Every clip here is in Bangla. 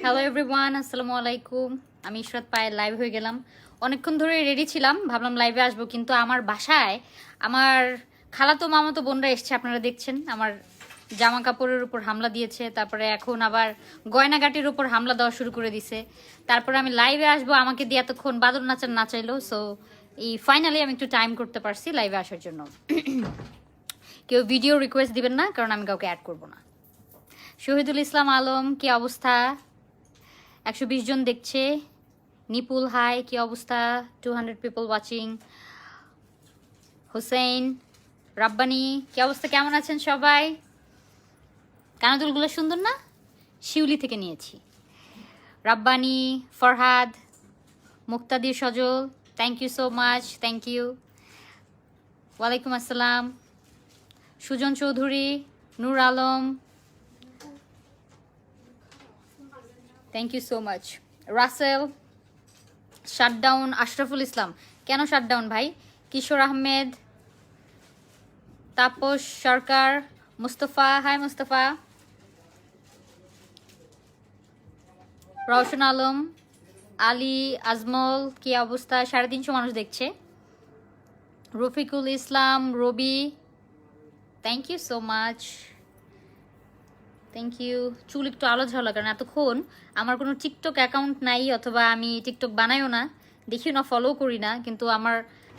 হ্যালো এভরিওয়ান, আসসালামু আলাইকুম। আমি ইশরাত পায়েল লাইভ হয়ে গেলাম। অনেকক্ষণ ধরে রেডি ছিলাম, ভাবলাম লাইভে আসবো, কিন্তু আমার বাসায় আমার খালাতো মামাতো বোনরা এসছে। আপনারা দেখছেন আমার জামা কাপড়ের উপর হামলা দিয়েছে, তারপরে এখন আবার গয়নাগাটির উপর হামলা দেওয়া শুরু করে দিছে। তারপরে আমি লাইভে আসবো, আমাকে দিয়ে এতক্ষণ বাদর নাচার নাচাইলো। সো এই ফাইনালি আমি একটু টাইম করতে পারছি লাইভে আসার জন্য। কেউ ভিডিও রিকোয়েস্ট দিবেন না, কারণ আমি কাউকে অ্যাড করবো না। শহীদুল ইসলাম আলম, কি অবস্থা? 120 জন দেখছে। নিপুল হাই, কি অবস্থা? 200 পিপল ওয়াচিং। হুসেইন, রাব্বানি, কি অবস্থা? কেমন আছেন সবাই? কানাদুলগুলো সুন্দর না? শিউলি থেকে নিয়েছি। Rabbani, Farhad, Muktadir Sajal, thank you so much, thank you. ওয়ালাইকুম আসসালাম। Sujan Chowdhury, Nur Alam, thank you so much. Rasel, shutdown, Ashraful Islam, কেন শাটডাউন ভাই? কিশোর আহমেদ, তাপস সরকার, মুস্তফা, হাই মুস্তফা, রওশন আলম, আলী আজমল, কি অবস্থা? 350 মানুষ দেখছে। Rafiqul Islam, Robi, thank you so much, thank you. চুল একটু আলো ঝালো, কারণ এতক্ষণ আমার কোনো টিকটক অ্যাকাউন্ট নাই, অথবা আমি টিকটক বানাইও না, দেখিও না, ফলো করি না। কিন্তু আমার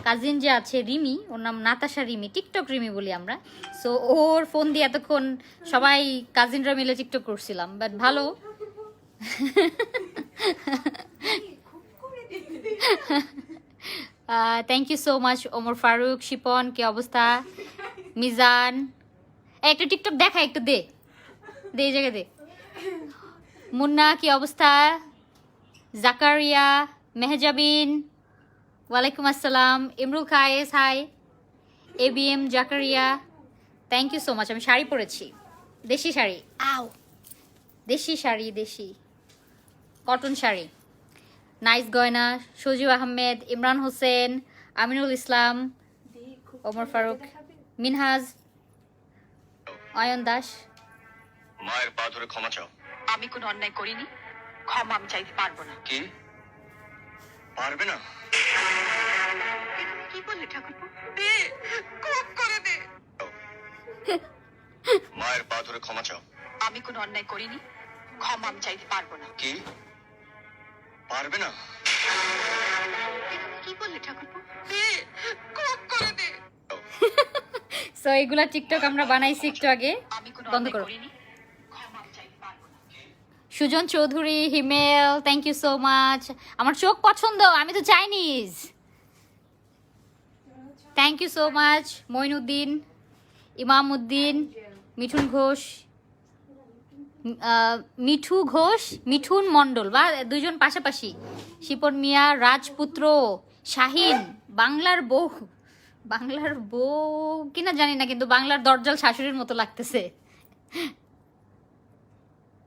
কাজিন যে আছে রিমি, ওর নাম নাতাশা রিমি, টিকটক রিমি বলি আমরা। সো ওর ফোন দিয়ে এতক্ষণ সবাই কাজিনরা মিলে টিকটক করছিলাম, বাট ভালো। Thank you so much. Omar Faruk, Shipon, কি অবস্থা? মিজান, একটা টিকটক দেখা, একটু দে দে, এই জায়গা দে। মুন্না, কি অবস্থা? জাকারিয়া, মেহজাবিন, ওয়ালাইকুম আসসালাম। Imrul Khayes, hi. ABM Zakaria, thank you so much. আমি শাড়ি পরেছি, দেশি শাড়ি, আও, দেশি শাড়ি, দেশি কটন শাড়ি, নাইস গয়না। সজীব আহমেদ, ইমরান হোসেন, আমিনুল ইসলাম, ওমর ফারুক, মিনহাজ, অয়ন দাস। মায়ের পা ধরে ক্ষমা চাও। আমি কোনো অন্যায় করিনি, ক্ষমা আমি চাইতে পারবো না। কি পারবে না? কি বললে ঠাকুরপো? দে, খুব করে দে। মায়ের পা ধরে ক্ষমা চাও। আমি কোনো অন্যায় করিনি, ক্ষমা আমি চাইতে পারবো না। কি পারবে না? কি বললে ঠাকুরপো? দে, খুব করে দে। সো এগুলা টিকটক আমরা বানাইছি একটু আগে, আমি কোনো বন্ধ অন্যায় করো। করিনি, ক্ষমা আমি চাইতে পারবো না। Sujon Chowdhury, Himel, thank you so much. আমার চোখ পছন্দ, আমি তো Chinese. Thank you so much. Moinuddin, Imam Uddin, Mithun Ghosh, Mithu Ghosh, Mithun মণ্ডল, বা দুইজন পাশাপাশি। শিপন মিয়া, রাজপুত্র, শাহিন, বাংলার বউ, বাংলার বউ কিনা জানি না, কিন্তু বাংলার দরজাল শাশুড়ির মতো লাগতেছে।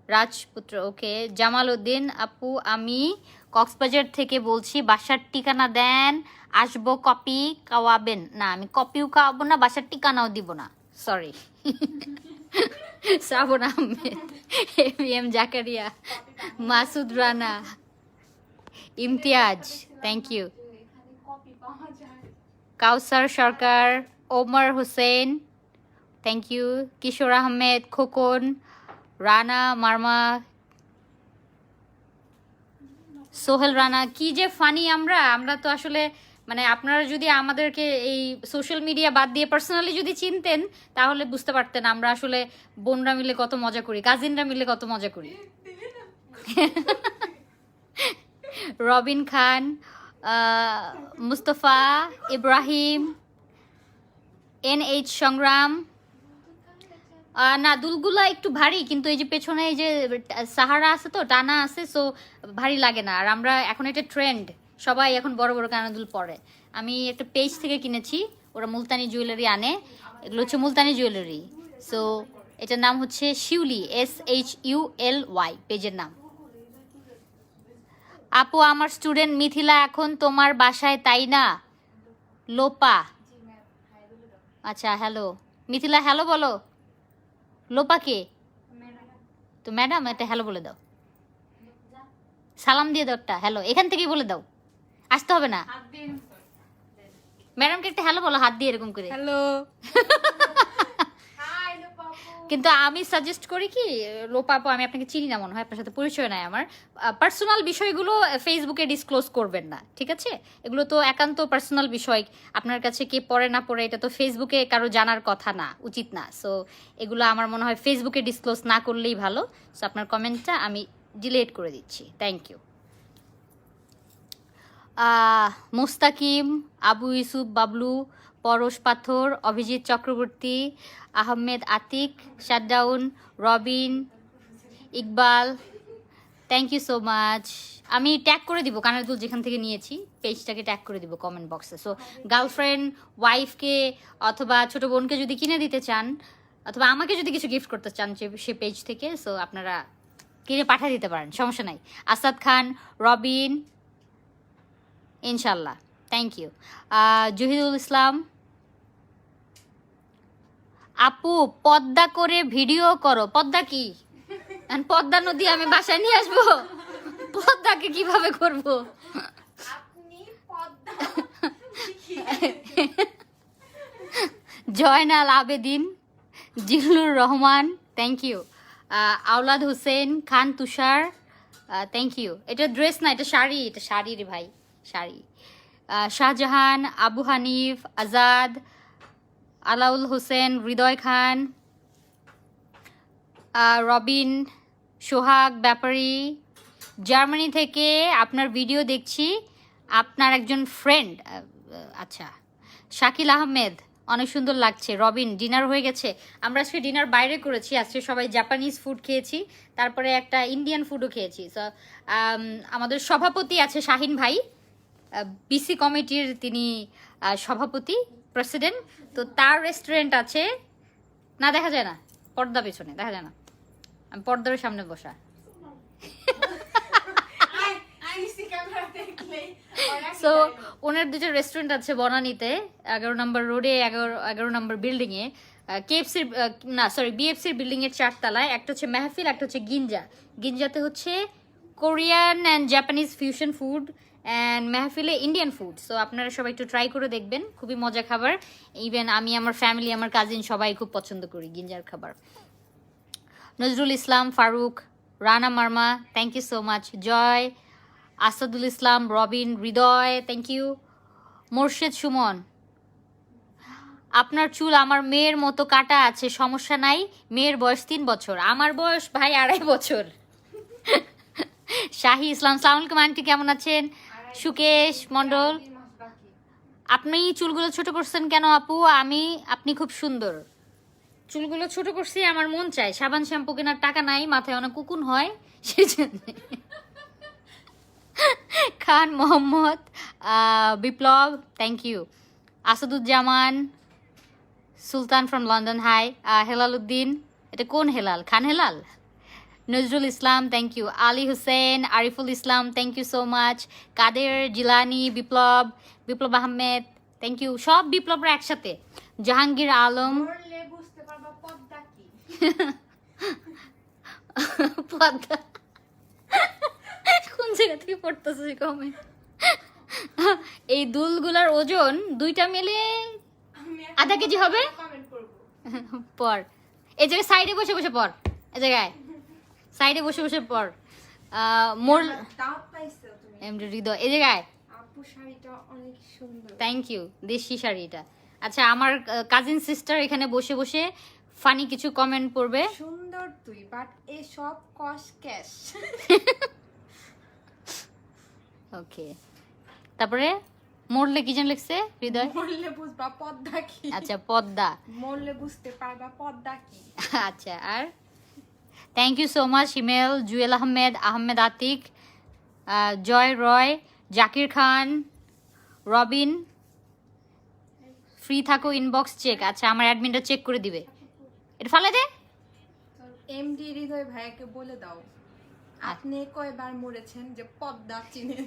রাজপুত্র, ওকে। জামাল উদ্দিন, আপু আমি কক্সবাজার থেকে বলছি, বাসার ঠিকানা দেন, আসবো, কপি খাওয়াবেন? না, আমি কপিও খাওয়াবো না, বাসার ঠিকানাও দিব না, sorry. Shrabon Ahmed, ABM Zakaria, Masud Rana, Imtiaz, thank you. Kausar Sarkar, Omar Hossain, thank you. Kishore Ahmed, Khokon, Rana Marma, Sohel Rana, কি যে ফানি আমরা আমরা তো আসলে, মানে আপনারা যদি আমাদেরকে এই সোশ্যাল মিডিয়া বাদ দিয়ে পার্সোনালি যদি চিনতেন, তাহলে বুঝতে পারতেন আমরা আসলে বোনরা মিলে কত মজা করি, কাজিনরা মিলে কত মজা করি। রবিন খান, মুস্তফা, ইব্রাহিম, NH সংগ্রাম। না, দুলগুলা একটু ভারী, কিন্তু এই যে পেছনে এই যে সাহারা আছে তো, টানা আছে, সো ভারী লাগে না। আর আমরা এখন একটা ট্রেন্ড, সবাই এখন বড় বড় কানের পরে। আমি একটা পেজ থেকে কিনেছি, ওরা মুলতানি জুয়েলারি আনে, এগুলো হচ্ছে মুলতানি জুয়েলারি। সো এটার নাম হচ্ছে শিউলি, SHULY পেজের নাম। আপু আমার স্টুডেন্ট মিথিলা এখন তোমার বাসায়, তাই না? লোপা, আচ্ছা, হ্যালো মিথিলা, হ্যালো বলো। লোপাকে তো ম্যাডাম একটা হ্যালো বলে দাও, সালাম দিয়ে দাও একটা হ্যালো, এখান থেকেই বলে দাও, আসতে হবে না। ম্যাডামকে একটা হ্যালো বলো হাত দিয়ে এরকম করে। হ্যালো। কিন্তু আমি সাজেস্ট করি কি লোপাপু, আমি আপনাকে চিনি না মনে হয়, আপনার সাথে পরিচয় নাই আমার, পার্সোনাল বিষয়গুলো ফেসবুকে ডিসক্লোজ করবেন না, ঠিক আছে? এগুলো তো একান্ত পার্সোনাল বিষয়, আপনার কাছে কে পড়ে না পড়ে এটা তো ফেসবুকে কারো জানার কথা না, উচিত না। সো এগুলো আমার মনে হয় ফেসবুকে ডিসক্লোজ না করলেই ভালো। সো আপনার কমেন্টটা আমি ডিলিট করে দিচ্ছি, thank you. Mostakim, Abu Yusuf Bablu, Parash Pathar, Abhijit Chakraborty, Ahmed Atik, shutdown, Robin, Iqbal, thank you so much. আমি ট্যাগ করে দিব কানের দুল যেখান থেকে নিয়েছি, পেজটাকে ট্যাগ করে দিব কমেন্ট বক্সে। সো গার্লফ্রেন্ড, ওয়াইফকে অথবা ছোট বোনকে যদি কিনে দিতে চান, অথবা আমাকে যদি কিছু গিফট করতে চান সে পেজ থেকে, সো আপনারা কিনে পাঠিয়ে দিতে পারেন, সমস্যা নাই। আসাদ খান, রবিন, ইনশাল্লাহ, থ্যাংক ইউ। জহিদুল ইসলাম, আপু পদ্মা করে ভিডিও করো। পদ্মা কি? পদ্মা নদী আমি বাসায় নিয়ে আসবো? পদ্মাকে কিভাবে করব? Joynal Abedin, Zillur Rahman, thank you. Awlad Hossain Khan, Tushar, thank you. এটা ড্রেস না, এটা শাড়ি, এটা শাড়ি রে ভাই, শাড়ি। শাহজাহান, আবু হানিফ, আজাদ, আলাউল হোসেন, হৃদয় খান, রবিন, সোহাগ ব্যাপারী, জার্মানি থেকে আপনার ভিডিও দেখছি, আপনার একজন ফ্রেন্ড, আচ্ছা। শাকিল আহমেদ, অনেক সুন্দর লাগছে। রবিন, ডিনার হয়ে গেছে? আমরা আজকে ডিনার বাইরে করেছি, আজকে সবাই জাপানিজ ফুড খেয়েছি, তারপরে একটা ইন্ডিয়ান ফুডও খেয়েছি। সো আমাদের সভাপতি আছে শাহিন ভাই, বিসি কমিটির তিনি সভাপতি, প্রেসিডেন্ট, তো তার রেস্টুরেন্ট আছে, না দেখা যায় না, পর্দা পেছনে দেখা যায় না, আমি পর্দার সামনে বসা। সো ওনার দুটো রেস্টুরেন্ট আছে বনানীতে, 11 নম্বর রোডে, 11 নম্বর বিল্ডিংয়ে, কেএফসির না সরি বিএফসির বিল্ডিংয়ের 4 তলায়। একটা হচ্ছে মেহফিল, একটা হচ্ছে গিঞ্জা। গিঞ্জাতে হচ্ছে Korean and Japanese fusion food, and মেহফিলে ইন্ডিয়ান ফুড। সো আপনারা সবাই একটু ট্রাই করে দেখবেন, খুবই মজা খাবার। ইভেন আমি, আমার ফ্যামিলি, আমার কাজিন সবাই খুব পছন্দ করি গিঞ্জার খাবার। Nazrul Islam Faruk, Rana Marma, thank you so much. Joy, Asadul Islam, Robin, Hridoy, thank you. Morshed Sumon, আপনার চুল আমার মেয়ের মতো কাটা আছে, সমস্যা নাই, মেয়ের বয়স 3 বছর, আমার বয়স ভাই 2.5 বছর। শাহি ইসলাম, সালাম আলাইকুম আন্টি, কেমন আছেন? সুকেশ মন্ডল, আপনি চুলগুলো ছোট করছেন কেন আপু? আপনি খুব সুন্দর। চুলগুলো ছোট করছি, আমার মন চায়, সাবান শ্যাম্পু কেনার টাকা নাই, মাথায় অনেক কুকুন হয়, সেই জন্য। Khan Mohammad, Biplob, thank you. Asaduzzaman, Sultan from London, hi. Helal Uddin, এটা কোন Helal? Khan Helal. Nazrul Islam, thank you. Ali Hossain, Ariful Islam, thank you so much. Kader Jilani, Biplob Ahmed, thank you. সব বিপ্লবরা একসাথে। জাহাঙ্গীর আলম, পদ্মা কোন জায়গা থেকে পড়তেছে কমেন্ট? এই দুলগুলার ওজন 2টা মিলে আধা কেজি হবে। পর এই জায়গায় সাইডে বসে বসে পর, এই জায়গায় সাইডে বসে বসে পর। মোর এমডি হৃদয়, এই জায়গায়। আপু শাড়িটা অনেক সুন্দর, থ্যাংক ইউ। দেশি শাড়িটা। আচ্ছা, আমার কাজিন সিস্টার এখানে বসে বসে ফানি কিছু কমেন্ট পড়বে। সুন্দর তুই, বাট এসব কস ক্যাশ। ওকে, তারপরে মরলে কি যেন লিখছে হৃদয়? মরলে বুঝবা পদ্মা কি। আচ্ছা, পদ্মা। মরলে বুঝতে পারবা পদ্মা কি। আচ্ছা, আর thank you so much Himel, Jewel Ahmed, Ahmed Atik, Joy Roy, Zakir Khan, Robin. Free থাকো, ইনবক্স চেক। আচ্ছা, আমার অ্যাডমিনটা চেক করে দিবে। এটা ফালে দে। এমডি হৃদয় ভাইয়াকে বলে দাও আপনি কয়বার মরেছেন যে পদ্মা চিনেন।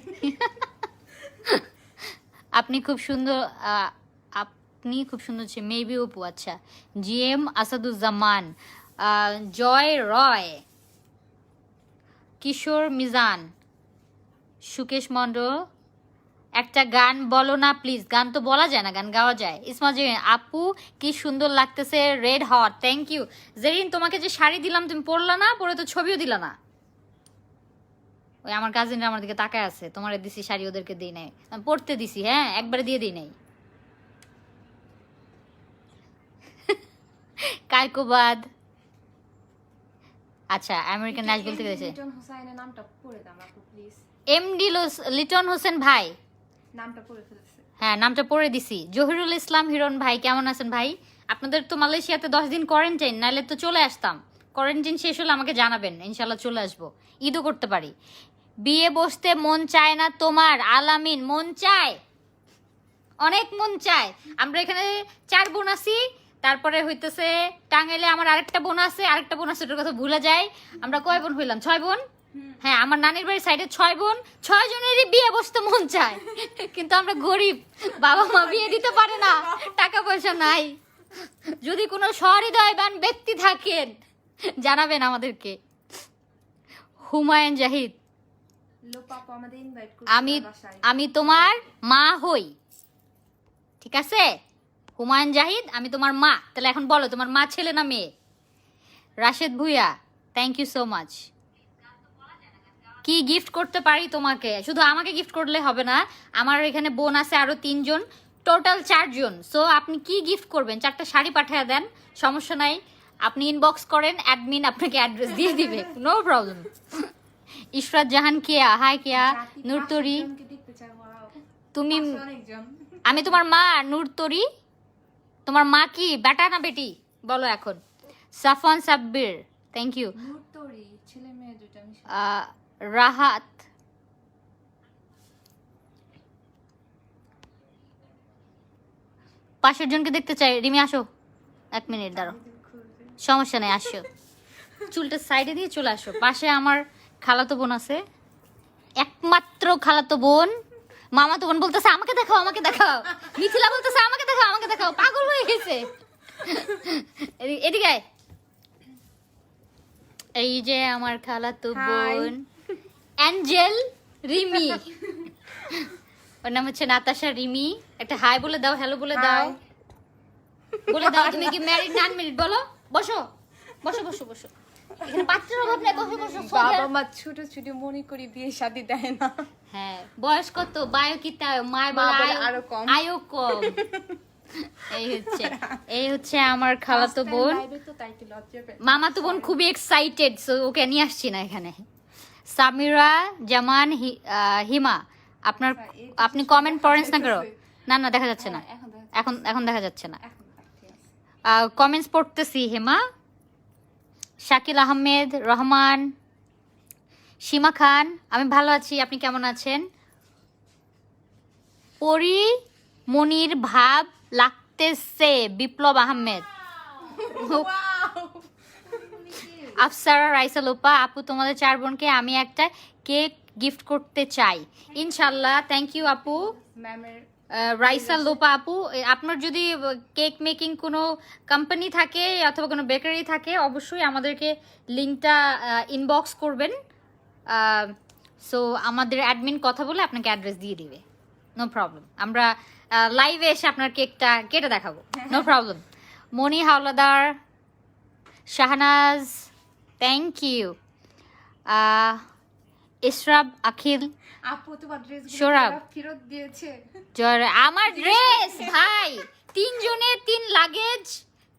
আপনি খুব সুন্দর, আপনি খুব সুন্দর, মেবি অপু। আচ্ছা, জিএম আসাদুজ্জামান, জয় রয়, কিশোর মিজান, সুকেশ মণ্ডল। একটা গান বলো না প্লিজ। গান তো বলা যায় না, গান গাওয়া যায়। ইসমাজিন আপু কি সুন্দর লাগতেছে, red hot, thank you. Zerin তোমাকে যে শাড়ি দিলাম তুমি পরলা না, পরে তো ছবিও দিলা না। ওই আমার কাজিনরা আমার দিকে তাকায় আছে, তোমার দিছি শাড়ি, ওদেরকে দিই নাই, আমি পরতে দিছি, হ্যাঁ একবারে দিয়ে দিই নাই। কায়কোবাদ, আচ্ছা আমেরিকান ন্যাশভিল থেকে এসেছে। লিটন হোসাইনের নামটা পড়ে দাও আপু প্লিজ। এমডি লিটন হোসেন ভাই, নামটা পড়ে ফেলেছে। হ্যাঁ নামটা পড়ে দিছি। জহিরুল ইসলাম হিরণ ভাই, কেমন আছেন ভাই? আপনাদের তো মালয়েশিয়াতে 10 দিন কোয়ারেন্টাইন, নাহলে তো চলে আসতাম। কোয়ারেন্টাইন শেষ হলে আমাকে জানাবেন, ইনশাল্লাহ চলে আসবো, ঈদও করতে পারি। বিয়ে বসতে মন চায় না তোমার? আলামিন মন চায়, অনেক মন চায়। আমরা এখানে 4 বোন আছি, তারপরে হইতেছে টাঙ্গাইলে আমার আরেকটা বোন আছে, ওটার কথা ভুলে যায়। আমরা কয় বোন হইলাম? 6 বোন। হ্যাঁ আমার নানির বাড়ির সাইডে 6 বোন, 6 জনেরই বিয়ে বসতে মন চায়, কিন্তু আমরা গরিব, বাবা মা বিয়ে দিতে পারে না, টাকা পয়সা নাই। যদি কোনো সহৃদয়বান ব্যক্তি থাকেন জানাবেন আমাদেরকে। হুমায়ুন জাহিদ, লোপা আপু আমাদের ইনভাইট করছে আমি বাসায়। আমি তোমার মা হই, ঠিক আছে? হুমায়ুন জাহিদ আমি তোমার মা। তাহলে এখন বলো তোমার মা ছেলে না মেয়ে? Rashed Bhuiyan, thank you so much. কি গিফট করতে পারি তোমাকে? শুধু আমাকে গিফট করলে হবে না, আমার এখানে বোন আছে আরো 3 জন, টোটাল 4 জন। সো আপনি কি গিফট করবেন? 4টা শাড়ি পাঠিয়ে দেন, সমস্যা নাই। আপনি ইনবক্স করেন, অ্যাডমিন আপনাকে অ্যাড্রেস দিয়ে দিবে, নো প্রবলেম। ইশরাত জাহান কেয়া, হাই কেয়া। জাতি নূরতরি, 5 জনকে দেখতে চাই, wow। তুমি, অনেকজন। আমি তোমার মা। নূরতরি, তোমার মা কি বেটা না বেটি বলো এখন? Safwan Sabbir, thank you. নূরতরি ছেলে মেয়ে দুটো মিশে। রাহাত, পাশের জনকে দেখতে চাই। রিমি আসো, 1 মিনিট দাঁড়ো, সমস্যা নেই, আসো। চুলটা সাইডে দিয়ে চলে আসো। পাশে আমার খালাতো বোন আছে, একমাত্র খালাতো বোন। মামাতো বোন বলতেছে আমাকে দেখাও, আমাকে দেখাও। মিথিলা বলতেছে আমাকে দেখাও, আমাকে দেখাও, পাগল হয়ে গেছে। এদিকে আয়। এই যে আমার খালাতো Hi. বোন অ্যাঞ্জেল রিমি, ওর নাম হচ্ছে নাতাশা রিমি। একটা হাই বলে দাও, হ্যালো বলে দাও, Hi. বলে দাও তুমি কি ম্যারিড না আনম্যারিড বলো। বসো বসো বসো বসো, এখানে পাত্রের অভাব নেই, বসো বসো। বাবা মা ছোট ছোট মনে করি বিয়ে শাদী দেয় না। হ্যাঁ বয়স কত? বায়ো কি তাই মায় মা বলে বলে আরো কম। আয়ো কম। এই হচ্ছে আমার খালাতো বোন। লাইভে তো তাই কি লজ্জা পেয়ে। মামাতো বোন খুবই এক্সাইটেড, সো ওকে নিয়ে আসছি না এখানে। সামিরা জামান হিমা, আপনার আপনি কমেন্ট পড়েন না করো? না না দেখা যাচ্ছে না, এখন দেখা এখন এখন দেখা যাচ্ছে না। এখন ঠিক আছে। কমেন্টস পড়তেছি। হেমা, শাকিল আহমেদ, রহমান, সীমা খান, আমি ভালো আছি, আপনি কেমন আছেন? পরি মনির ভাব লাগতেছে, বিপ্লব আহমেদ। আফসারা রাইসা লোপা, আপু তোমাদের 4 বোনকে আমি একটা কেক গিফট করতে চাই। ইনশাল্লাহ, থ্যাংক ইউ আপু। ম্যামের রাইসা লোপা আপু, আপনার যদি কেক মেকিং কোনো কোম্পানি থাকে অথবা কোনো বেকারি থাকে, অবশ্যই আমাদেরকে লিঙ্কটা ইনবক্স করবেন। সো আমাদের অ্যাডমিন কথা বলে আপনাকে অ্যাড্রেস দিয়ে দিবে, নো প্রবলেম। আমরা লাইভে এসে আপনার কেকটা কেটে দেখাবো, no problem. Moni Howlader, Shahnaz, thank you. Ishrab Akhil, আপু তোমার ড্রেস সৌরভ। ফেরত দিয়েছে। জয়, আমার ড্রেস ভাই 3 জনের 3 লাগেজ,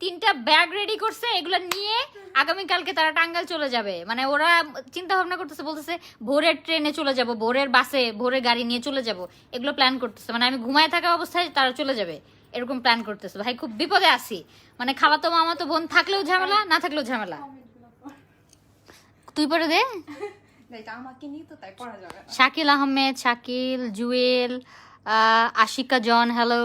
3টা ব্যাগ রেডি করছে, এগুলো নিয়ে আগামীকালকে তারা টাঙ্গাইল চলে যাবে। মানে ওরা চিন্তা ভাবনা করতেছে, বলতেছে ভোরের ট্রেনে চলে যাব, ভোরের বাসে, ভোরের গাড়ি নিয়ে চলে যাব, এগুলো প্ল্যান করতেছে। মানে আমি ঘুমায় থাকা অবস্থায় তারা চলে যাবে, এরকম প্ল্যান করতেছে। ভাই খুব বিপদে আছি, মানে খালাতো মামাতো বোন থাকলেও ঝামেলা, না থাকলেও ঝামেলা। তুই পরে দে। এটা আমাকে নিয়ে তো তাই পড়া যাবে না। শাকিল আহমেদ, শাকিল, জুয়েল, আশিকা জন, হ্যালো।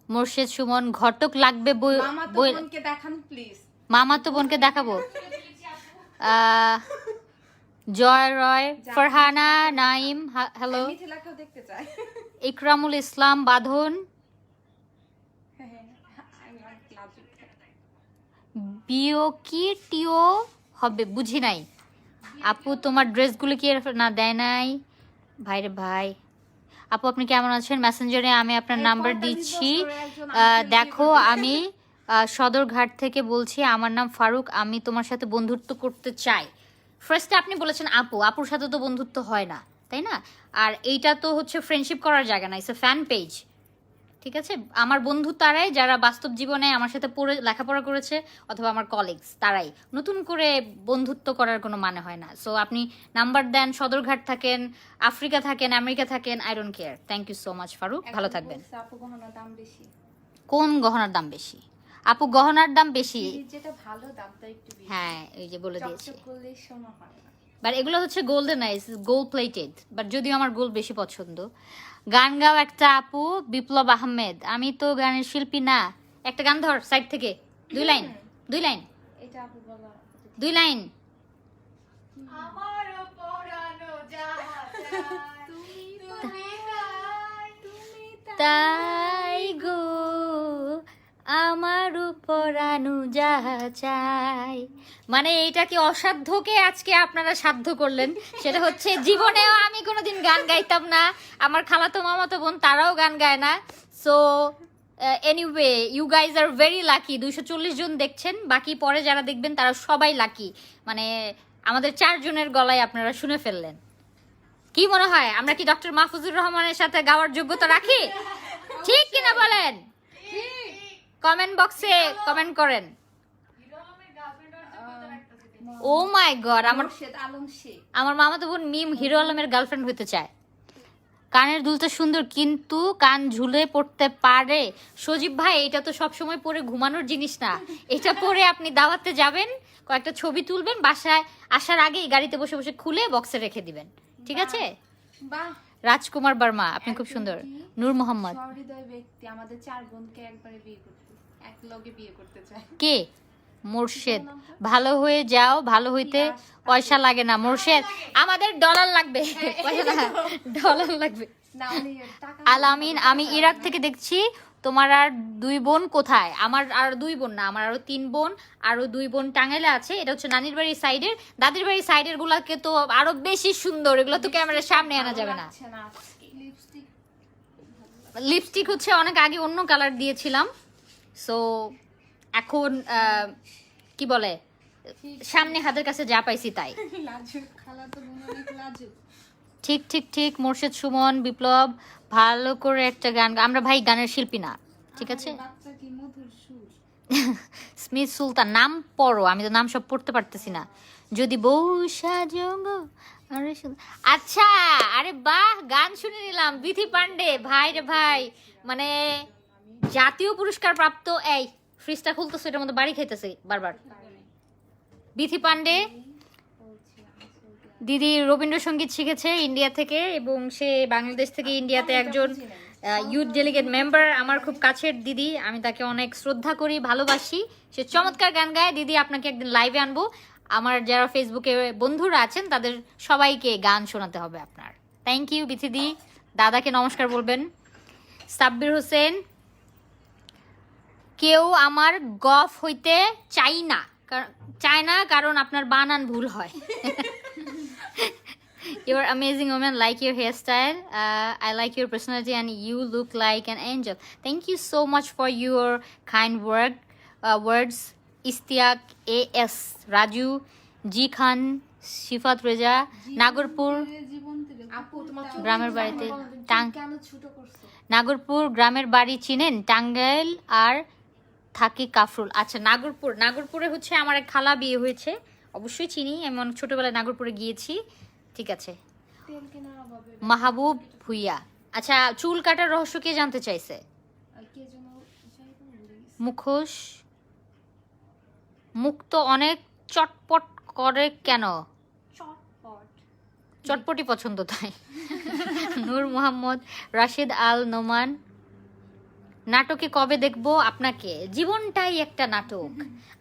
মোর্শেদ সুমন, ঘটক লাগবে মামা তো বোনকে দেখান প্লিজ। মামা তো বোনকে দেখাবো। জয় রয়, ফারহানা নাইম, হ্যালো। মিথিলাকেও দেখতে চাই। ইকরামুল ইসলাম বাঁধন, I like logic. বিও কি টিও হবে বুঝি নাই। আপু তোমার ড্রেসগুলো কি না দেয় নাই? ভাইরে ভাই, আপু আপনি কেমন আছেন? মেসেঞ্জারে আমি আপনার নাম্বার 45 দিচ্ছি। বছরের একজন uncle দেখো বিয়ে করবে। আমি সদরঘাট থেকে বলছি, আমার নাম ফারুক, আমি তোমার সাথে বন্ধুত্ব করতে চাই। ফার্স্টে আপনি বলেছেন আপু, আপুর সাথে তো বন্ধুত্ব হয় না, তাই না? আর এইটা তো হচ্ছে ফ্রেন্ডশিপ করার জায়গা না, ইটস এ ফ্যান পেজ। ঠিক আছে, আমার বন্ধু তারাই যারা বাস্তব জীবনে আমার সাথে পড়ে লেখাপড়া করেছে, অথবা আমার কলিগস তারাই। নতুন করে বন্ধুত্ব করার কোনো মানে হয় না। সো আপনি নাম্বার দেন, সদরঘাট থাকেন, আফ্রিকা থাকেন, আমেরিকা থাকেন, I don't care. Thank you so much Faruk, ভালো থাকবেন। বলছে আপু গহনার দাম বেশি। কোন গহনার দাম বেশি? আপু গহনার দাম বেশি, যেটা ভালো দামটা একটু বেশি। হ্যাঁ এই যে বলে দিয়েছি। চকচক করলে সোনা হয় না। বাট এগুলো হচ্ছে golden eyes, gold plated, but যদিও আমার গোল্ড বেশি পছন্দ। গান গাও একটা আপু, বিপ্লব আহমেদ। আমি তো গানের শিল্পী না। একটা গান ধর সাইড থেকে, 2 লাইন, 2 লাইন, এটা আপু বলা 2 লাইন। আমারও পরানো যাহা চায়, তুমি তাই, তুমি তাই গো আমার পরানু যাহা চাই। মানে এইটা কি অসাধ্যকে আজকে আপনারা সাধ্য করলেন। সেটা হচ্ছে জীবনেও আমি কোনোদিন গান গাইতাম না, আমার খালাতো মামাতো বোন তারাও গান গায় না। So anyway you guys are very lucky. 240 জন দেখছেন, বাকি পরে যারা দেখবেন তারা সবাই লাকি। মানে আমাদের 4 জনের গলায় আপনারা শুনে ফেললেন। কি মনে হয় আমরা কি ডক্টর মাহফুজুর রহমানের সাথে গাওয়ার যোগ্যতা রাখি? ঠিক কিনা বলেন? কমেন্ট বক্সে কমেন্ট করেন। ও মাই গড, আমার মোর্শেদ আলম শেখ। আমার মামাতো বোন মিম হিরো আলমের গার্লফ্রেন্ড হতে চায়। কানের দুলটা সুন্দর কিন্তু কান ঝুলে পড়তে পারে। সজীব ভাই, এটা তো সব সময় পরে ঘুমানোর জিনিস না। এটা পরে আপনি দাওয়াতে যাবেন, কয়েকটা ছবি তুলবেন, বাসায় আসার আগেই গাড়িতে বসে বসে খুলে বক্সে রেখে দিবেন। ঠিক আছে? বাহ, রাজকুমার বর্মা, আপনি খুব সুন্দর। নূর মোহাম্মদ, সহৃদয় ব্যক্তি আমাদের 4 বোনকে একবারে বিয়ে করতে, এক লগে বিয়ে করতে চায়। কে? মোর্শেদ, ভালো হয়ে যাও, ভালো হইতে পয়সা লাগে না। মোর্শেদ, আমাদের ডলার লাগবে, পয়সা না, ডলার লাগবে। না উনি টাকা আলামিন, আমি ইরাক থেকে দেখছি। তোমার আর 2 বোন কোথায়? আমার আর 2 বোন না, আমার আরো 3 বোন, আরো 2 বোন টাঙ্গাইলে আছে। এটা হচ্ছে নানির বাড়ির সাইডের। দাদির বাড়ির সাইডের গুলাকে তো আরো বেশি সুন্দর, এগুলো তো ক্যামেরার সামনে আনা যাবে না। লাগছে না আজকে। লিপস্টিক লিপস্টিক হচ্ছে অনেক আগে অন্য কালার দিয়েছিলাম, সো এখন কি বলে, সামনে হাতের কাছে যা পাইছি তাই। লাজুক, খালা তো বোন অনেক লাজুক। ঠিক ঠিক ঠিক। মোর্শেদ, সুমন, বিপ্লব, ভালো করে একটা গান আমরা ভাই গানের শিল্পী না, ঠিক আছে? বাচ্চা কি মধুর সুর। স্মিথ সুলতান, নাম পড়ো, আমি তো নাম সব পড়তে পারতেছি না। যদি বউ সাজঙ্গ, আরে আচ্ছা, আরে বাহ, গান শুনে নিলাম। বিথি পান্ডে, ভাই রে ভাই, মানে জাতীয় পুরস্কার প্রাপ্ত। এই ফ্রিজটা খুলতেছে, এটার মধ্যে বাড়ি খাইতেছে বারবার। বিথি পান্ডে দিদি রবীন্দ্রসঙ্গীত শিখেছে ইন্ডিয়া থেকে, এবং সে বাংলাদেশ থেকে ইন্ডিয়াতে একজন ইউথ ডেলিগেট মেম্বার। আমার খুব কাছের দিদি, আমি তাকে অনেক শ্রদ্ধা করি, ভালোবাসি। সে চমৎকার গান গায়। দিদি, আপনাকে একদিন লাইভে আনবো। আমার যারা ফেসবুকে বন্ধুরা আছেন তাদের সবাইকে গান শোনাতে হবে আপনার। থ্যাংক ইউ বিথিদি। দাদাকে নমস্কার বলবেন। সাব্বির হোসেন, কেউ আমার গফ হইতে চাই না, চায় না কারণ আপনার বানান ভুল হয়। You're amazing woman, like your hairstyle. I like your personality and you look like an angel. Thank you so much for your kind words. Istiak AS, Raju, G Khan, Shifat Reza, Nagarpur, আপু তোমার চুল গ্রামের বাড়িতে কেন ছোট করছো? নাগরপুর গ্রামের বাড়ি চিনেন? টাঙ্গাইল আর থাকি কাফরুল। আচ্ছা, নাগরপুরে হচ্ছে আমার এক খালা বিয়ে হয়েছে, অবশ্যই চিনি। আমি অনেক ছোটবেলায় নাগরপুরে গিয়েছি। ঠিক আছে। তেল কেনার অভাবে মাহবুব ভুইয়া, আচ্ছা চুল কাটার রহস্য কে জানতে চাইছে? কে যেন যাইবো ভুলে গেছি। মুখোশ, মুখ তো অনেক চটপট করে কেন? চটপট চটপটি পছন্দ তাই। নূর মোহাম্মদ, রাশিদ আল নোমান, নাটকে কবে দেখবো আপনাকে? জীবনটাই একটা নাটক,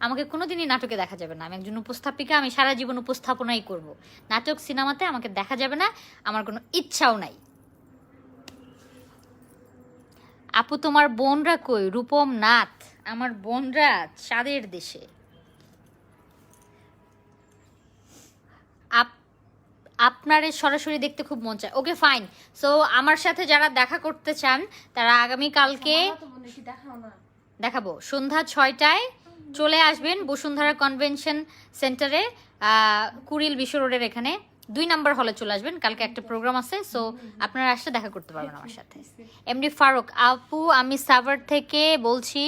আমাকে কোনোদিনই নাটকে দেখা যাবে না। আমি একজন উপস্থাপিকা, আমি সারা জীবন উপস্থাপনাই করব। নাটক সিনেমাতে আমাকে দেখা যাবে না, আমার কোনো ইচ্ছাও নাই। আপু তোমার বোনরা কই? রূপম নাথ, আমার বোনরা চাঁদের দেশে। আপনারে সরাসরি দেখতে খুব মন চায়। Okay fine. সো আমার সাথে যারা দেখা করতে চান তারা আগামী কালকে দেখাবো সন্ধ্যা 6টায় চলে আসবেন বসুন্ধরা কনভেনশন সেন্টারে, কুড়িল বিশ্ব রোডের এখানে 2 নম্বর হলে চলে আসবেন। কালকে একটা প্রোগ্রাম আছে, সো আপনারা আসলে দেখা করতে পারবেন আমার সাথে। এমডি ফারুক আপু, আমি সাভার থেকে বলছি।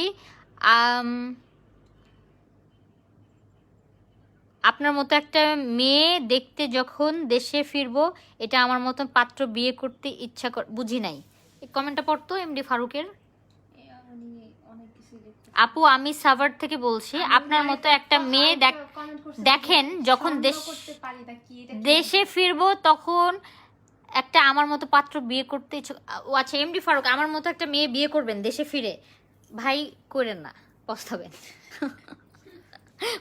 আপনার মতো একটা মেয়ে দেখতে যখন দেশে ফিরবো, এটা আমার মতো পাত্র বিয়ে করতে ইচ্ছা বুঝি নাই। এই কমেন্টটা পড়তো এমডি ফারুকের। আপু, আমি সাভার থেকে বলছি, আপনার মতো একটা মেয়ে দেখেন যখন দেশে ফিরবো তখন একটা আমার মতো পাত্র বিয়ে করতে ইচ্ছা। ও আচ্ছা, এমডি ফারুক, আমার মতো একটা মেয়ে বিয়ে করবেন দেশে ফিরে? ভাই করেন না, পস্তাবেন।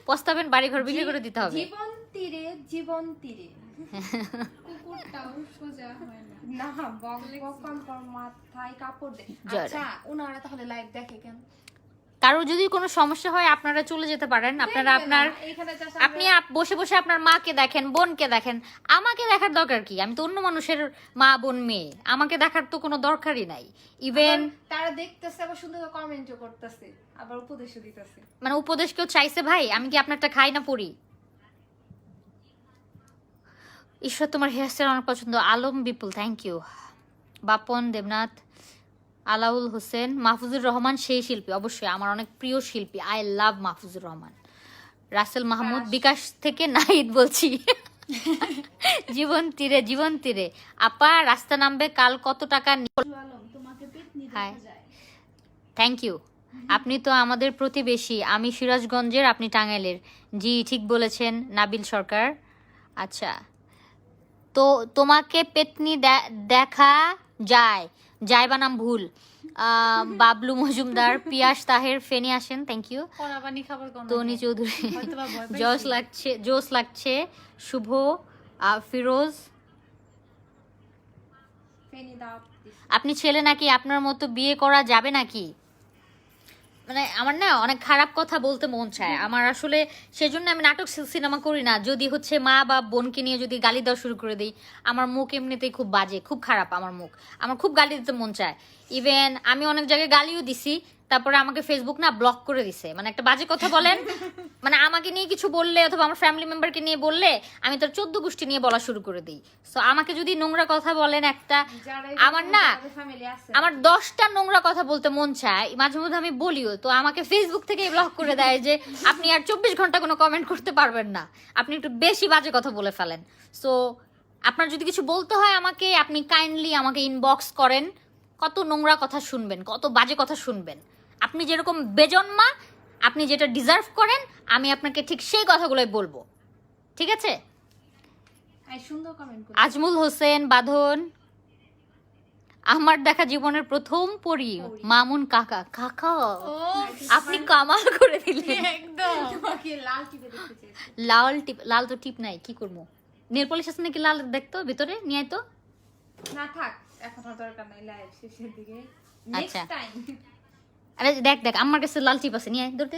পস্তাবেন, বাড়ি ঘর বিক্রি করে দিতে হবে। জীবন তীরে কুকুরটাও সোজা হয় না, না বকন মাথায় কাপড় দে। আচ্ছা, ওনারা তাহলে লাইভ দেখে কেন? কারো যদি কোনো সমস্যা হয় আপনারা চলে যেতে পারেন। আপনারা আপনি বসে বসে আপনার মাকে দেখেন, বোনকে দেখেন। আমাকে দেখার দরকার কি? আমি তো অন্য মানুষের মা, বোন, মেয়ে। আমাকে দেখার তো কোনো দরকারই নাই। ইভেন তারা দেখতেছে, আবার সুন্দর কমেন্টও করতেছে, আবার উপদেশও দিতেছে। মানে উপদেশ কেউ চাইছে ভাই? আমি কি আপনারটা খাই না পড়ি? ঈশ্বর, তোমার হেয়ারস্টাইল আমার পছন্দ। Alam Bipul, thank you. বাপন দেবনাথ, আলাউল হোসেন, মাহফুজুর রহমান সেই শিল্পী, অবশ্যই আমার অনেক প্রিয় শিল্পী। I love Mahfuzur Rahman. রাসেল মাহমুদ, বিকাশ থেকে নাহিদ বলছি। জীবন তীরে, জীবন তীরে। আপা, রাস্তা নামবে কাল, কত টাকা? Hi, thank you. আপনি তো আমাদের প্রতিবেশী। আমি সিরাজগঞ্জের, আপনি টাঙ্গাইলের। জি ঠিক বলেছেন নাবিল সরকার। আচ্ছা, তো তোমাকে পেতনি দেখা যায়, যায় বানাম ভুল। বাবলু মজুমদার, পিয়াস তাহের, ফেনি আসেন, থ্যাংক ইউ। তনি চৌধুরী, জোস লাগছে। শুভ, ফিরোজ, আপনি ছেলে নাকি? আপনার মতো বিয়ে করা যাবে নাকি? মানে আমার না অনেক খারাপ কথা বলতে মন চায় আমার আসলে, সেজন্য আমি নাটক সিনেমা করি না। যদি হচ্ছে মা বা বোনকে নিয়ে যদি গালি দেওয়া শুরু করে দিই, আমার মুখ এমনিতেই খুব বাজে, খুব খারাপ আমার মুখ। আমার খুব গালি দিতে মন চায়। ইভেন আমি অনেক জায়গায় গালিও দিছি, তারপরে আমাকে ফেসবুক না ব্লক করে দিছে। মানে একটা বাজে কথা বলেন, মানে আমাকে নিয়ে কিছু বললে অথবা আমার ফ্যামিলি মেম্বারকে নিয়ে বললে আমি তার 14 গোষ্ঠী নিয়ে বলা শুরু করে দিই। সো আমাকে যদি নোংরা কথা বলেন একটা, আমার না আমার 10টা নোংরা কথা বলতে মন চায়, মাঝে মধ্যে আমি বলিও, তো আমাকে ফেসবুক থেকে ব্লক করে দেয় যে আপনি আর 24 ঘন্টা কোনো কমেন্ট করতে পারবেন না, আপনি একটু বেশি বাজে কথা বলে ফেলেন। সো আপনার যদি কিছু বলতে হয় আমাকে, আপনি কাইন্ডলি আমাকে ইনবক্স করেন। কত নোংরা কথা শুনবেন, কত বাজে কথা শুনবেন? আপনি যেরকম বেজন্মা, আপনি যেটা ডিজার্ভ করেন, আমি আপনাকে ঠিক সেই কথাগুলোই বলবো, ঠিক আছে? আজমুল হোসেন বাঁধন, আমার দেখা জীবনের প্রথম পরি মামুন কাকা। কাকা, আপনি কামাল করে দিলেন একদম। লাল তো টিপ নাই, কি করবো? নেল পলিশ আছে নাকি লাল? দেখতো ভিতরে নিয়ে আয় তো। না থাক, এখন দরকার নাই, লাইভ শেষের দিকে আচ্ছা। আরে দেখ আমার কাছে লাল টিপ আছে, নিয়ে আয়, ধরতে।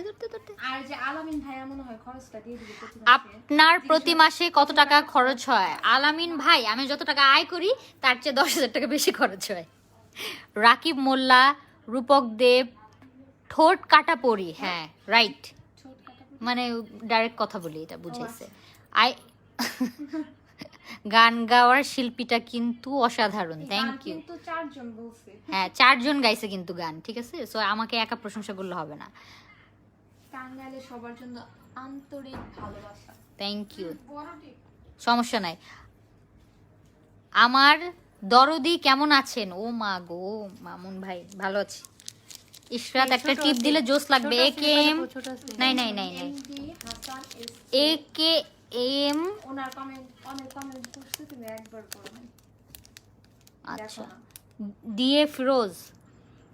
আর যে আলামিন ভাইয়া মনে হয় খরচটা দিয়ে দিবে। আপনার প্রতি মাসে কত টাকা খরচ হয়? আলামিন ভাই, আমি যত টাকা আয় করি তার চেয়ে 10,000 টাকা বেশি খরচ হয়। রাকিব মোল্লা, রূপক দেব, ঠোঁট কাটা পড়ি। হ্যাঁ রাইট, মানে ডাইরেক্ট কথা বলি, এটা বুঝাইছে। গান গাওয়ার শিল্পীটা কিন্তু অসাধারণ, থ্যাংক ইউ। হ্যাঁ 4 জন গাইছে কিন্তু গান, ঠিক আছে? সো আমাকে একা প্রশংসা করলে হবে না। টাঙ্গাইলে সবার জন্য আন্তরিক ভালোবাসা, থ্যাংক ইউ। সমস্যা নাই। আমার দরদি কেমন আছেন? ও মা গো, মামুন ভাই ভালো আছি। ইশরাত, একটা টিপ দিলে জোস লাগবে। একেএম নাই একেএম, ওনার কমেন্ট অনেক কমেন্ট করছে, তুমি একবার পড়ো। আচ্ছা, ডিএ ফিরোজ,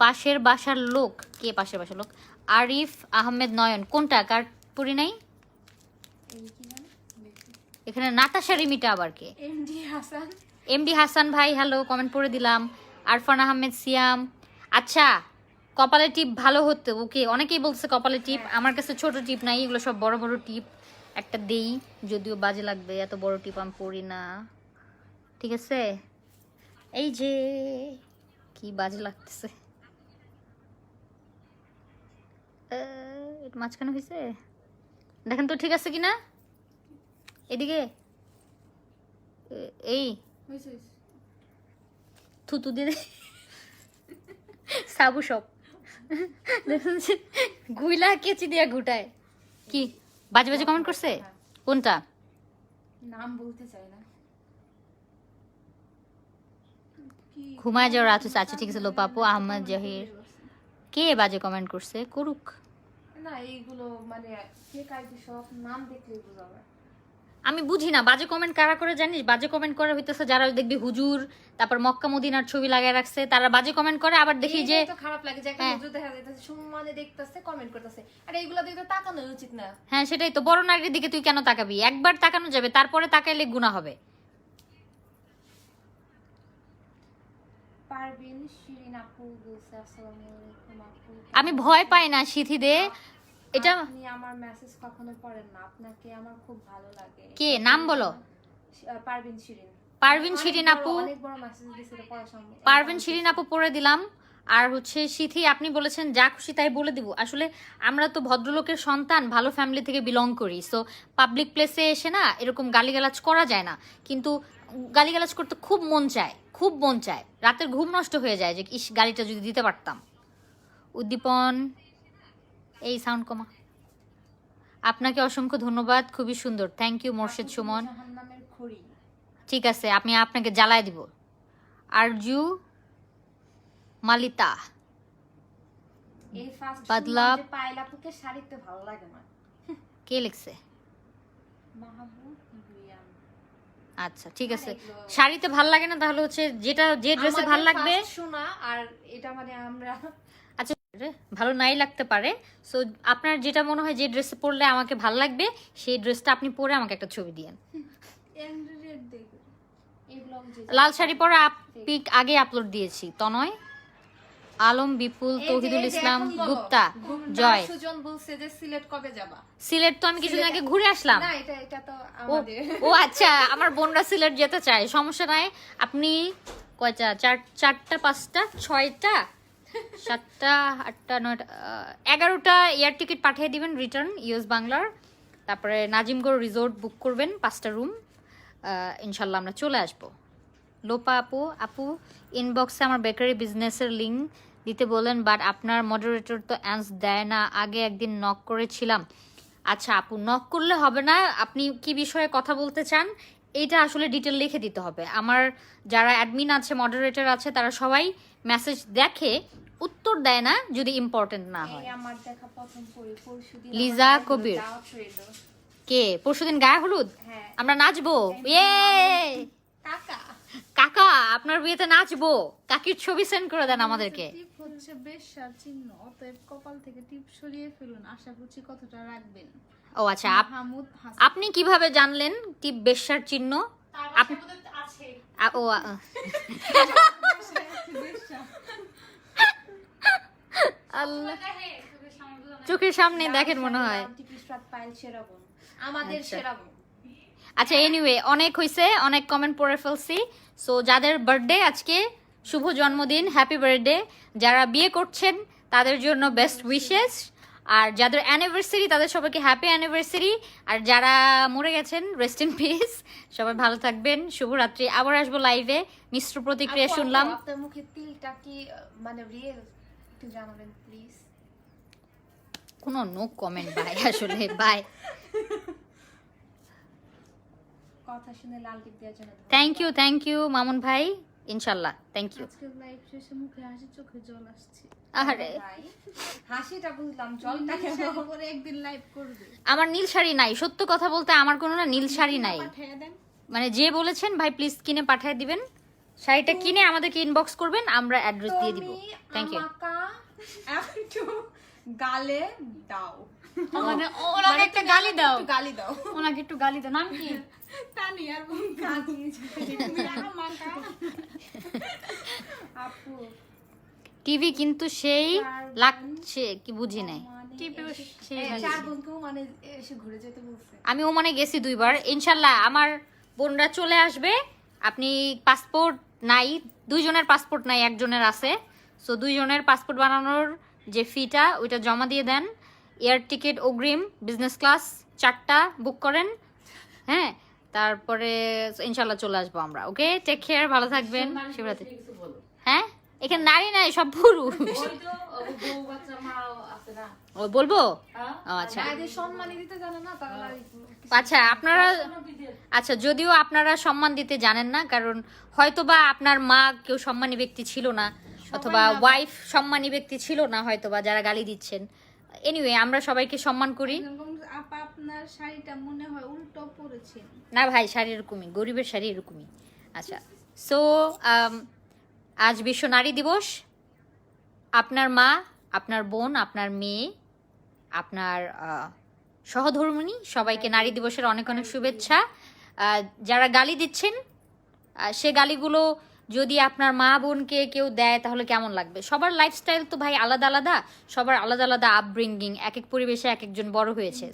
পাশের বাসার লোক। কে পাশের বাসার লোক? আরিফ আহমেদ নয়ন, কোনটা? কার পড়ি নাই এখানে? নাতাশা রিমিটা আবার কে? এমডি হাসান ভাই, হ্যালো, কমেন্ট পড়ে দিলাম। আরফান আহমেদ সিয়াম। আচ্ছা, কপালে টিপ ভালো হতো। ওকে, অনেকেই বলছে কপালে টিপ। আমার কাছে ছোট টিপ নাই, এগুলো সব বড় বড় টিপ। একটা দেই, যদিও বাজে লাগবে, এত বড় টিপ আমি পড়ি না। ঠিক আছে, এই যে কি বাজে লাগতেছে, এটা মাঝখানে হয়েছে, দেখেন তো ঠিক আছে কিনা। এদিকে এই থুতু দিয়ে সাবু সব দেখুন গুইলা কেচি দিয়া ঘুটায়। কি বাজে বাজে কমেন্ট করছে? কোনটা? নাম বলতে চাই না। ঘুমায় যাওয়ার রাত হচ্ছে। আচ্ছা ঠিক আছে, লোপাপু আহমদ জাহির কে বাজে কমেন্ট করছে? করুক না, এইগুলো মানে ফেক আইডি সব নাম দেখলেই বোঝা যায়। আমি বুঝি না বাজে কমেন্ট কারা করে জানিস? বাজে কমেন্ট করে হইতেছে যারা দেখবি হুজুর, তারপর মক্কা মদিনার ছবি লাগায় রাখছে, তারা বাজে কমেন্ট করে। আবার দেখি যে তো খারাপ লাগে যে একটা হুজুর দেখা যাইতেছে সম্মানে দেখতেছে কমেন্ট করতেছে, আর এইগুলা দেখতে তাকানো উচিত না। হ্যাঁ সেটাই তো, বড় নারীর দিকে তুই কেন তাকাবি? একবার তাকানো যাবে, তারপরে তাকাইলে গুনাহ হবে। পারবিন শিরিন আপু বলছে আসসালামু আলাইকুম আপু। আমি ভয় পাই না সিথি দে, এটা আপনি আমার মেসেজ কখনো পড়েন না, আপনাকে আমার খুব ভালো লাগে। কে নাম বলো? পারবিন শিরিন। পারভিন শিরিন আপু, অনেক বড় মেসেজ দিছিল পড়া সম্ভব। পারভিন শিরিন আপু পড়ে দিলাম। আর হচ্ছে সিথি, আপনি বলেছেন যা খুশি তাই বলে দিব। আসলে আমরা তো ভদ্রলোকের সন্তান, ভালো ফ্যামিলি থেকে বিলং করি, সো পাবলিক প্লেসে এসে না এরকম গালিগালাজ করা যায় না। কিন্তু গালিগালাজ করতে খুব মন চায়, খুব মন চায়, রাতের ঘুম নষ্ট হয়ে যায় যে ইস গালিটা যদি দিতে পারতাম। উদ্দীপন এই সাউন্ড কমা। আপনাকে অসংখ্য ধন্যবাদ, খুবই সুন্দর, থ্যাংক ইউ মোর্শেদ সুমন। জাহান্নামের খড়ি। ঠিক আছে, আমি আপনাকে জ্বালায় দিব। আরজু মালিতা এই ফার্স্ট বাদলা যে পাইলাপুকে শাড়িতে ভালো লাগে না। কে লিখছে? মাহবুব রিয়ান। আচ্ছা ঠিক আছে, শাড়িতে ভাল লাগে না তাহলে হচ্ছে যেটা যে ড্রেসে ভাল লাগবে শোনা, আর এটা মানে আমরা আচ্ছা ভালো নাই লাগতে পারে, সো আপনার যেটা মনে হয় যে ড্রেসে পরলে আমাকে ভাল লাগবে সেই ড্রেসটা আপনি পরে আমাকে একটা ছবি দিয়েন। এন্ড্রয়েড দেখো এই ব্লগ যে লাল শাড়ি পরা পিক আগে আপলোড দিয়েছি। তনয় আলম, বিপুল, তৌহিদুল ইসলাম গুপ্তা, জয়। সুজন বলছে যে সিলেট কবে যাবা? সিলেট তো আমি কিছুদিন আগে ঘুরে আসলাম। না এটা তো ও আমাদের ও আচ্ছা, আমার বোনরা সিলেট যেতে চায়, সমস্যা নাই। আপনি কয়টা? চারটা, পাঁচটা, ছয়টা, সাতটা, আটটা, নয়টা, 11টা এয়ার টিকিট পাঠিয়ে দিবেন রিটার্ন ইউএস বাংলার। তারপরে নাজিমগড় রিসোর্ট বুক করবেন 5টা রুম, ইনশাল্লাহ আমরা চলে আসবো। লোপা আপু ইনবক্সে আমার বেকারি বিজনেসের লিঙ্ক দিতে বলেন, বাট আপনার মডারেটর তো অ্যান্স দেয় না। আগে একদিন নক করেছিলাম। আচ্ছা আপু, নক করলে হবে না, আপনি কি বিষয়ে কথা বলতে চান এইটা আসলে ডিটেল লিখে দিতে হবে। আমার যারা অ্যাডমিন আছে, মডারেটর আছে, তারা সবাই মেসেজ দেখে, উত্তর দেয় না যদি ইম্পর্টেন্ট না হয়। এই আমার দেখা প্রথম পরশুদিন লিজা কবির কে? পরশুদিন গায়ে হলুদ, হ্যাঁ আমরা নাচবো। ইয়ে কাকা কাকা, আপনার বিয়েতে নাচবো। কাকির ছবি সেন্ড করে দেন আমাদেরকে। টিপ হচ্ছে বেশ্যার চিহ্ন, অতএব কপাল থেকে টিপ সরিয়ে ফেলুন, আশা করছি কথাটা রাখবেন। ও আচ্ছা, মাহমুদ হাসান। আপনি কিভাবে জানলেন টিপ বেশ্যার চিহ্ন? আছে ও আল্লাহ, চোখের সামনে দেখেন মনে হয়। টিপিসরাত পাইল সেরাবন, আমাদের সেরাবন। আচ্ছা এনিওয়ে, অনেক হইছে, অনেক কমেন্ট পড়ে ফেলছি। সো যাদের বার্থডে আজকে, শুভ জন্মদিন, হ্যাপি বার্থডে। যারা বিয়ে করছেন তাদের জন্য বেস্ট উইশেস, আর যাদের অ্যানিভার্সারি তাদের সবাইকে হ্যাপি অ্যানিভার্সারি। আর যারা মরে গেছেন রেস্ট ইন পিস, সবাই ভালো থাকবেন, শুভরাত্রি। আবার আসবো লাইভে। মিশ্র প্রতিক্রিয়া শুনলাম। আপনার মুখে তিলটা কি মানে রিয়েল, একটু জানাবেন প্লিজ। কোনো নো কমেন্ট ভাই, আসলে বাই। কথা শুনে লাল টিপ দেওয়ার জন্য থ্যাংক ইউ মামুন ভাই, ইনশাল্লাহ থ্যাংক ইউ। আজকের লাইভ শেষে মুখে হাসি, চোখে জল আসছে। আরে ভাই। হাসিটা বুঝলাম, জলটা কেন? শাড়ি পরে একদিন লাইভ করবে। আমার নীল শাড়ি নাই, সত্য কথা বলতে আমার কোনো না নীল শাড়ি নাই। পাঠিয়ে দেন। মানে যে বলেছেন ভাই প্লিজ কিনে পাঠিয়ে দিবেন, শাড়িটা কিনে আমাদেরকে ইনবক্স করবেন, আমরা অ্যাড্রেস দিয়ে দিব। Thank you. আমাকা একটু গালে দাও, মানে ওনাকে একটা গালি দাও, একটু গালি দাও। ওনাকে একটু গালি দাও। নাম কি? তানিয়ার বোন আমাকা। আপু টিভি কিন্তু সেই লাগছে, কি বুঝি নাই। টিপেও সেই এই লাগছে। চার বোনকেও মানে এসে ঘুরে যেতে বলছে। আমি ওমানে গেছি 2বার, ইনশাল্লাহ আমার বোনরা চলে আসবে আপনি পাসপোর্ট নাই, দুইজনের পাসপোর্ট নাই, একজনের আছে। সো দুইজনের পাসপোর্ট বানানোর যে ফিটা ওইটা জমা দিয়ে দেন। এয়ার টিকিট অগ্রিম বিজনেস ক্লাস 4টা বুক করেন। হ্যাঁ, তারপরে ইনশাল্লাহ চলে আসবো আমরা। ওকে, টেক কেয়ার, ভালো থাকবেন, শিবরাত্রি। হ্যাঁ, এখানে নারী নাই, সব পুরুষ। ও বলবো? ও আচ্ছা এদের সম্মানী দিতে জানে না তারা। আচ্ছা আপনারা, আচ্ছা যদিও আপনারা সম্মান দিতে জানেন না, কারণ হয়তোবা আপনার মা কেউ সম্মানী ব্যক্তি ছিল না, অথবা ওয়াইফ সম্মানী ব্যক্তি ছিল না হয়তোবা, যারা গালি দিচ্ছেন। এনিওয়ে, আমরা সবাইকে সম্মান করি। এরকম আপা আপনার শাড়িটা মনে হয় উল্টো পরেছেন। না ভাই, শাড়ি এরকমই, গরিবের শাড়ি এরকমই। আচ্ছা, সো আজ বিশ্ব নারী দিবস। আপনার মা, আপনার বোন, আপনার মেয়ে, আপনার সহধর্মিণী সবাইকে নারী দিবসের অনেক অনেক শুভেচ্ছা। যারা গালি দিচ্ছেন, সে গালিগুলো যদি আপনার মা বোনকে কেউ দেয় তাহলে কেমন লাগবে? সবার লাইফস্টাইল তো ভাই আলাদা আলাদা, সবার আলাদা আলাদা আপব্রিঙ্গিং, এক এক পরিবেশে এক একজন বড় হয়েছে।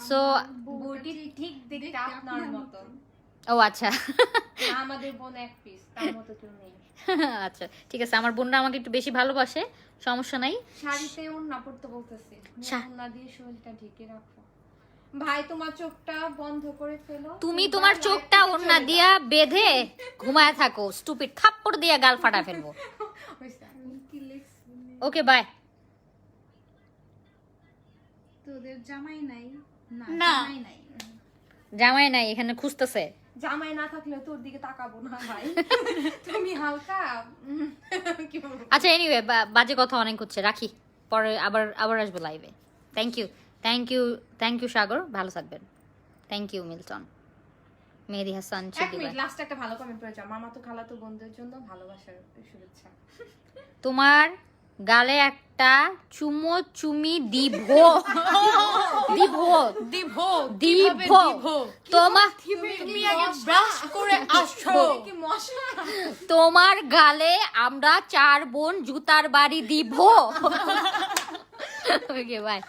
সো বউটি ঠিক দেখতে আপনার মতো। ও আচ্ছা, আমাদের বোন এক পিস, তার মতো কেউ নেই। আচ্ছা ঠিক আছে, আমার বোনরা আমাকে একটু বেশি ভালোবাসে, সমস্যা নাই। শাড়িতে ওড়না পড়তে বলতেছি, ওড়না দিয়ে শরীরটা ঢেকে রাখো। ভাই তোমার চোখটা বন্ধ করে ফেলো। তুমি তোমার চোখটা ওড়না দিয়া বেঁধে ঘুমায় থাকো, স্টুপিড, থাপ্পড় দিয়া গাল ফাটা ফেলবো। কি লেখছি? Okay bye. তোদের জামাই নাই? না। জামাই নাই। জামাই নাই, এখানে খুঁজতেছে। জামাই না থাকলেও তোর দিকে তাকাবো না ভাই। তুমি হালকা কি বলবো? আচ্ছা এনিওয়ে, বাজে কথা অনেক হচ্ছে, রাখি, পরে আবার আসবো লাইভে। Thank you, thank you, thank you Sagar, ভালো থাকবেন। থ্যাংক ইউ মিল্টন, মেহেদি হাসান, এক চিদি মিনিট, ভাই। লাস্ট একটা ভালো কমেন্ট করে যাও। মামা তো খালাতো বোনদের জন্য ভালোবাসার শুভেচ্ছা। তোমার গালে একটা চুমো চুমি দিব, দিব, দিব, দিব। তোমার তুমি আগে ব্রাশ করে আসো। কি মশা? তোমার গালে আমরা 4 বোন জুতার বাড়ি দিব। Okay bye.